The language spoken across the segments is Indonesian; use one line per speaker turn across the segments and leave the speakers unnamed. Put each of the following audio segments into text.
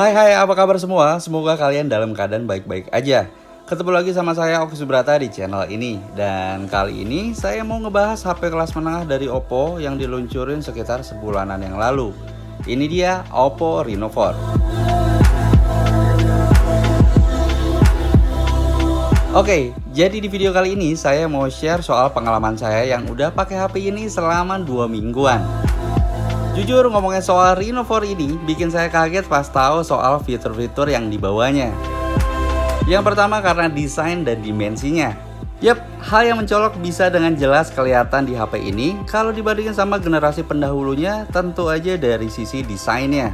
Hai, apa kabar semua? Semoga kalian dalam keadaan baik-baik aja. Ketemu lagi sama saya Oki Subrata di channel ini. Dan kali ini saya mau ngebahas HP kelas menengah dari Oppo yang diluncurin sekitar sebulanan yang lalu. Ini dia Oppo Reno 4. Oke, jadi di video kali ini saya mau share soal pengalaman saya yang udah pakai HP ini selama 2 mingguan. Jujur ngomongin soal Reno 4 ini bikin saya kaget pas tahu soal fitur-fitur yang dibawanya. Yang pertama karena desain dan dimensinya. Yap, hal yang mencolok bisa dengan jelas kelihatan di HP ini kalau dibandingin sama generasi pendahulunya, tentu aja dari sisi desainnya.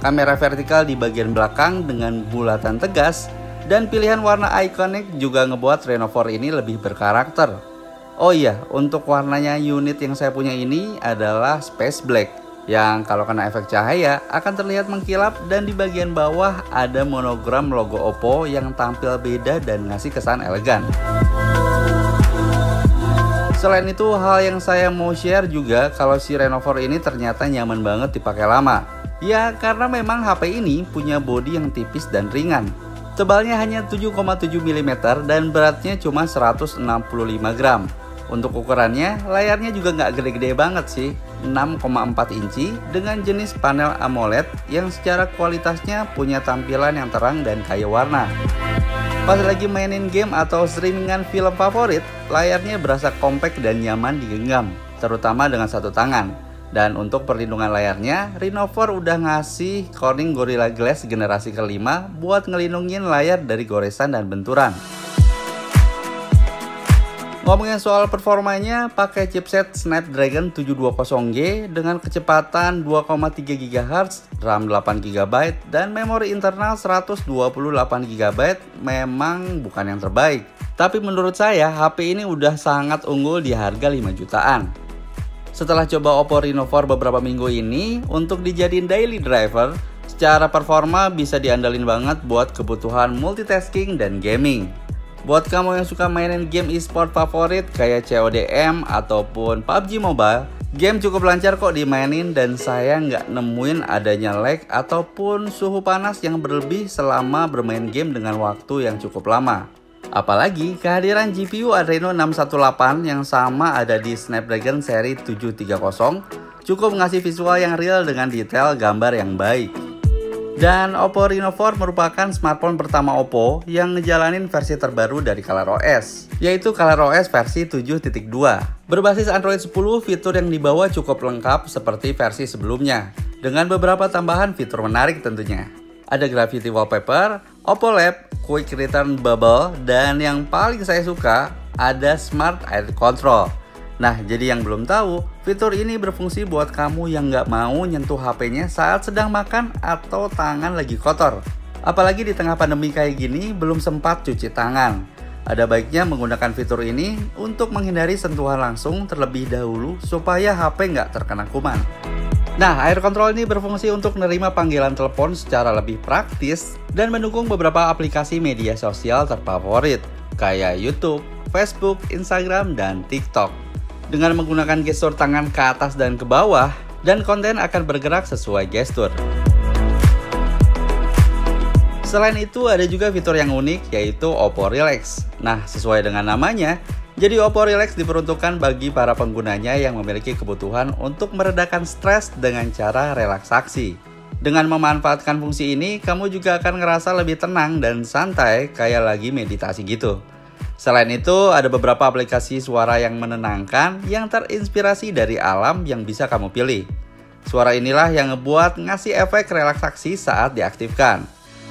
Kamera vertikal di bagian belakang dengan bulatan tegas dan pilihan warna ikonik juga ngebuat Reno 4 ini lebih berkarakter. Oh iya, untuk warnanya unit yang saya punya ini adalah Space Black, yang kalau kena efek cahaya akan terlihat mengkilap, dan di bagian bawah ada monogram logo Oppo yang tampil beda dan ngasih kesan elegan. Selain itu, hal yang saya mau share juga kalau si Reno 4 ini ternyata nyaman banget dipakai lama. Ya karena memang HP ini punya bodi yang tipis dan ringan. Tebalnya hanya 7,7 mm dan beratnya cuma 165 gram. Untuk ukurannya, layarnya juga nggak gede-gede banget sih, 6,4 inci dengan jenis panel AMOLED yang secara kualitasnya punya tampilan yang terang dan kaya warna. Pas lagi mainin game atau streamingan film favorit, layarnya berasa kompak dan nyaman digenggam, terutama dengan satu tangan. Dan untuk perlindungan layarnya, Reno 4 udah ngasih Corning Gorilla Glass generasi kelima buat ngelindungin layar dari goresan dan benturan. Ngomongin soal performanya, pakai chipset Snapdragon 720G dengan kecepatan 2,3 GHz, RAM 8 GB, dan memori internal 128 GB memang bukan yang terbaik. Tapi menurut saya, HP ini udah sangat unggul di harga 5 jutaan. Setelah coba Oppo Reno 4 beberapa minggu ini, untuk dijadiin daily driver, secara performa bisa diandalin banget buat kebutuhan multitasking dan gaming. Buat kamu yang suka mainin game e-sport favorit kayak CODM ataupun PUBG Mobile, game cukup lancar kok dimainin dan saya nggak nemuin adanya lag ataupun suhu panas yang berlebih selama bermain game dengan waktu yang cukup lama. Apalagi kehadiran GPU Adreno 618 yang sama ada di Snapdragon seri 730 cukup ngasih visual yang real dengan detail gambar yang baik. Dan Oppo Reno 4 merupakan smartphone pertama Oppo yang ngejalanin versi terbaru dari ColorOS, yaitu ColorOS versi 7.2. Berbasis Android 10, fitur yang dibawa cukup lengkap seperti versi sebelumnya, dengan beberapa tambahan fitur menarik tentunya. Ada Gravity Wallpaper, Oppo Lab, Quick Return Bubble, dan yang paling saya suka ada Smart Air Control. Nah, jadi yang belum tahu, fitur ini berfungsi buat kamu yang nggak mau nyentuh HP-nya saat sedang makan atau tangan lagi kotor. Apalagi di tengah pandemi kayak gini, belum sempat cuci tangan. Ada baiknya menggunakan fitur ini untuk menghindari sentuhan langsung terlebih dahulu supaya HP nggak terkena kuman. Nah, Air Control ini berfungsi untuk menerima panggilan telepon secara lebih praktis dan mendukung beberapa aplikasi media sosial terfavorit, kayak YouTube, Facebook, Instagram, dan TikTok. Dengan menggunakan gestur tangan ke atas dan ke bawah, dan konten akan bergerak sesuai gestur. Selain itu ada juga fitur yang unik yaitu Oppo Relax. Nah, sesuai dengan namanya, jadi Oppo Relax diperuntukkan bagi para penggunanya yang memiliki kebutuhan untuk meredakan stres dengan cara relaksasi. Dengan memanfaatkan fungsi ini, kamu juga akan ngerasa lebih tenang dan santai kayak lagi meditasi gitu. Selain itu, ada beberapa aplikasi suara yang menenangkan yang terinspirasi dari alam yang bisa kamu pilih. Suara inilah yang ngebuat ngasih efek relaksasi saat diaktifkan.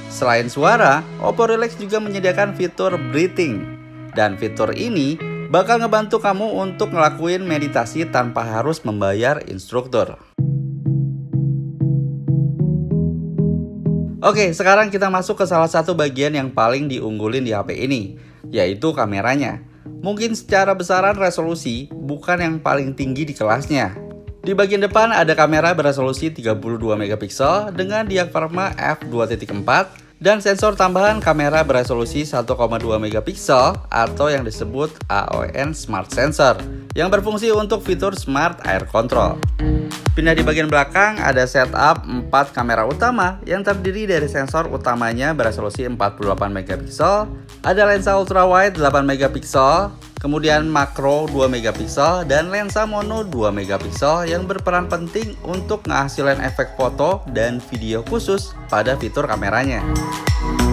Selain suara, Oppo Relax juga menyediakan fitur breathing. Dan fitur ini bakal ngebantu kamu untuk ngelakuin meditasi tanpa harus membayar instruktur. Oke, sekarang kita masuk ke salah satu bagian yang paling diunggulin di HP ini, yaitu kameranya. Mungkin secara besaran resolusi bukan yang paling tinggi di kelasnya. Di bagian depan ada kamera beresolusi 32 megapiksel dengan diafragma f2.4 Dan sensor tambahan kamera beresolusi 1,2 megapiksel atau yang disebut AON Smart Sensor yang berfungsi untuk fitur Smart Air Control. Pindah di bagian belakang ada setup 4 kamera utama yang terdiri dari sensor utamanya beresolusi 48 megapiksel, ada lensa ultrawide 8 megapiksel, kemudian makro 2 megapiksel dan lensa mono 2 megapiksel yang berperan penting untuk menghasilkan efek foto dan video khusus pada fitur kameranya.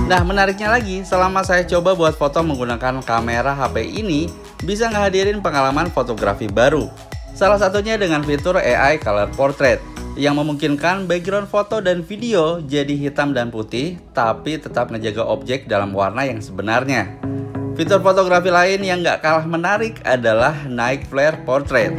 Nah, menariknya lagi, selama saya coba buat foto menggunakan kamera HP ini, bisa ngehadirin pengalaman fotografi baru. Salah satunya dengan fitur AI Color Portrait yang memungkinkan background foto dan video jadi hitam dan putih, tapi tetap ngejaga objek dalam warna yang sebenarnya. Fitur fotografi lain yang gak kalah menarik adalah Night Flare Portrait.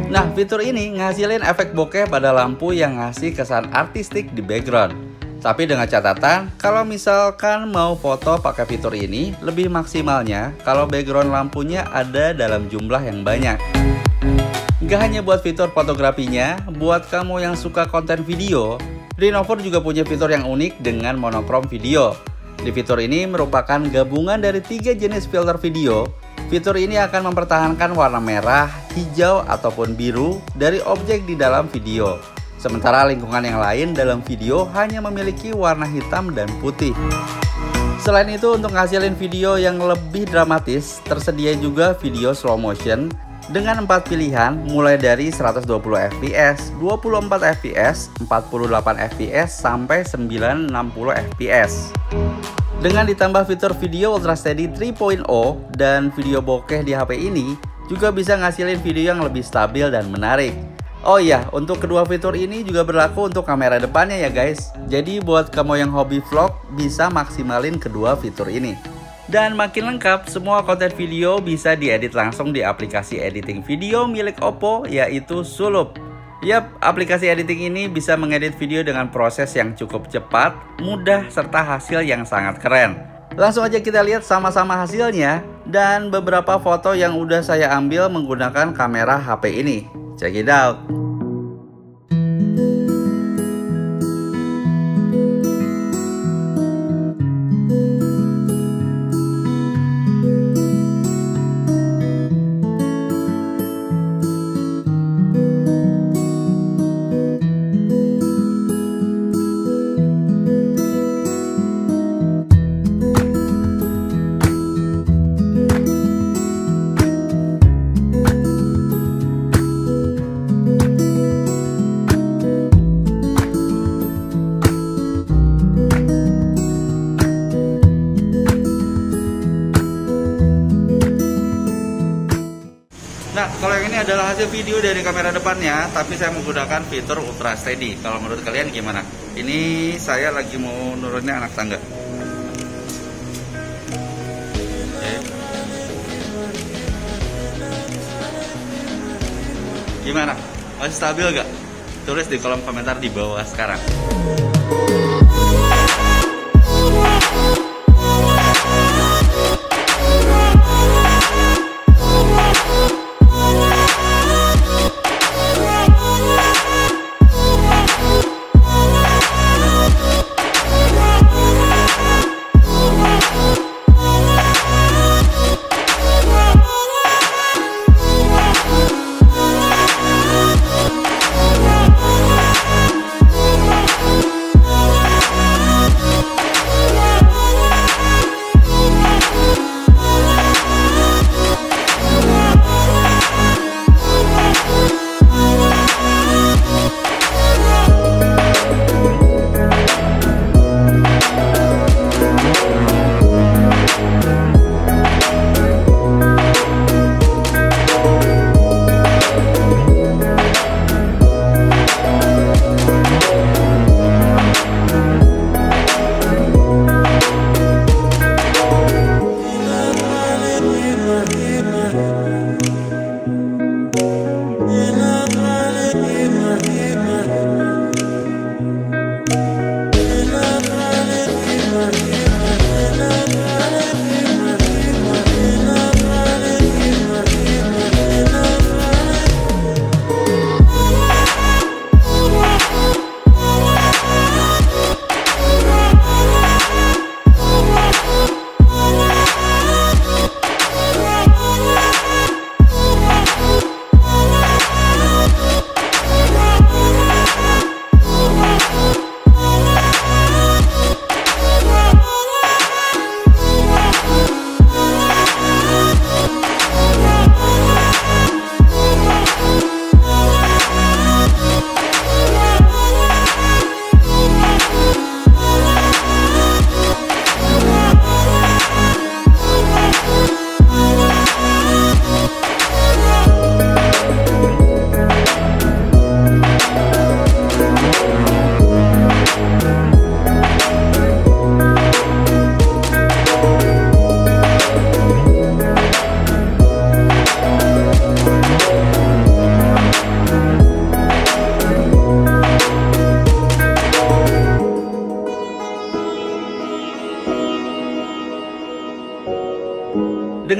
Nah, fitur ini ngasilin efek bokeh pada lampu yang ngasih kesan artistik di background. Tapi dengan catatan, kalau misalkan mau foto pakai fitur ini, lebih maksimalnya kalau background lampunya ada dalam jumlah yang banyak. Gak hanya buat fitur fotografinya, buat kamu yang suka konten video, Renover juga punya fitur yang unik dengan monokrom video. Di fitur ini merupakan gabungan dari 3 jenis filter video. Fitur ini akan mempertahankan warna merah, hijau, ataupun biru dari objek di dalam video. Sementara lingkungan yang lain dalam video hanya memiliki warna hitam dan putih. Selain itu, untuk ngasilin video yang lebih dramatis, tersedia juga video slow motion dengan 4 pilihan mulai dari 120 fps, 24 fps, 48 fps, sampai 960 fps. Dengan ditambah fitur video Ultra Steady 3.0 dan video bokeh di HP ini juga bisa ngasilin video yang lebih stabil dan menarik. Oh iya, untuk kedua fitur ini juga berlaku untuk kamera depannya ya guys. Jadi buat kamu yang hobi vlog bisa maksimalin kedua fitur ini. Dan makin lengkap, semua konten video bisa diedit langsung di aplikasi editing video milik Oppo yaitu Sulup. Yap, aplikasi editing ini bisa mengedit video dengan proses yang cukup cepat, mudah, serta hasil yang sangat keren. Langsung aja kita lihat sama-sama hasilnya dan beberapa foto yang udah saya ambil menggunakan kamera HP ini. Check it out! Nah, kalau yang ini adalah hasil video dari kamera depannya, tapi saya menggunakan fitur Ultra Steady. Kalau menurut kalian gimana? Ini saya lagi mau nurunin anak tangga. Oke. Gimana? Masih stabil gak? Tulis di kolom komentar di bawah sekarang.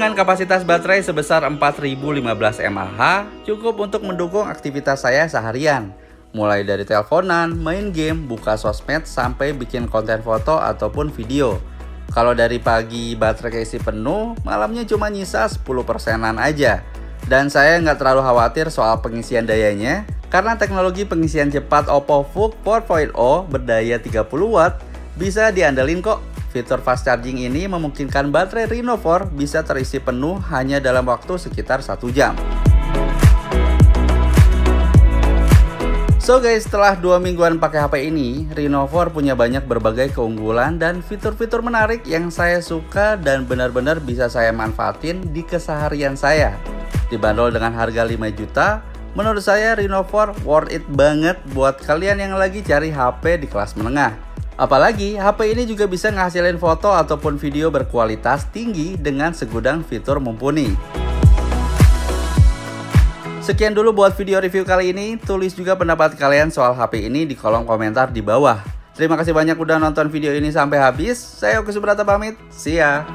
Dengan kapasitas baterai sebesar 4015 mAh, cukup untuk mendukung aktivitas saya seharian. Mulai dari teleponan, main game, buka sosmed, sampai bikin konten foto ataupun video. Kalau dari pagi baterai keisi penuh, malamnya cuma nyisa 10%-an aja. Dan saya nggak terlalu khawatir soal pengisian dayanya, karena teknologi pengisian cepat Oppo Vook 4.0 berdaya 30 watt bisa diandalin kok. Fitur fast charging ini memungkinkan baterai Reno 4 bisa terisi penuh hanya dalam waktu sekitar 1 jam. So guys, setelah 2 mingguan pakai HP ini, Reno 4 punya banyak berbagai keunggulan dan fitur-fitur menarik yang saya suka dan benar-benar bisa saya manfaatin di keseharian saya. Dibanderol dengan harga 5 juta, menurut saya Reno 4 worth it banget buat kalian yang lagi cari HP di kelas menengah. Apalagi HP ini juga bisa ngasilin foto ataupun video berkualitas tinggi dengan segudang fitur mumpuni. Sekian dulu buat video review kali ini. Tulis juga pendapat kalian soal HP ini di kolom komentar di bawah. Terima kasih banyak udah nonton video ini sampai habis. Saya Oki Subrata pamit. See ya.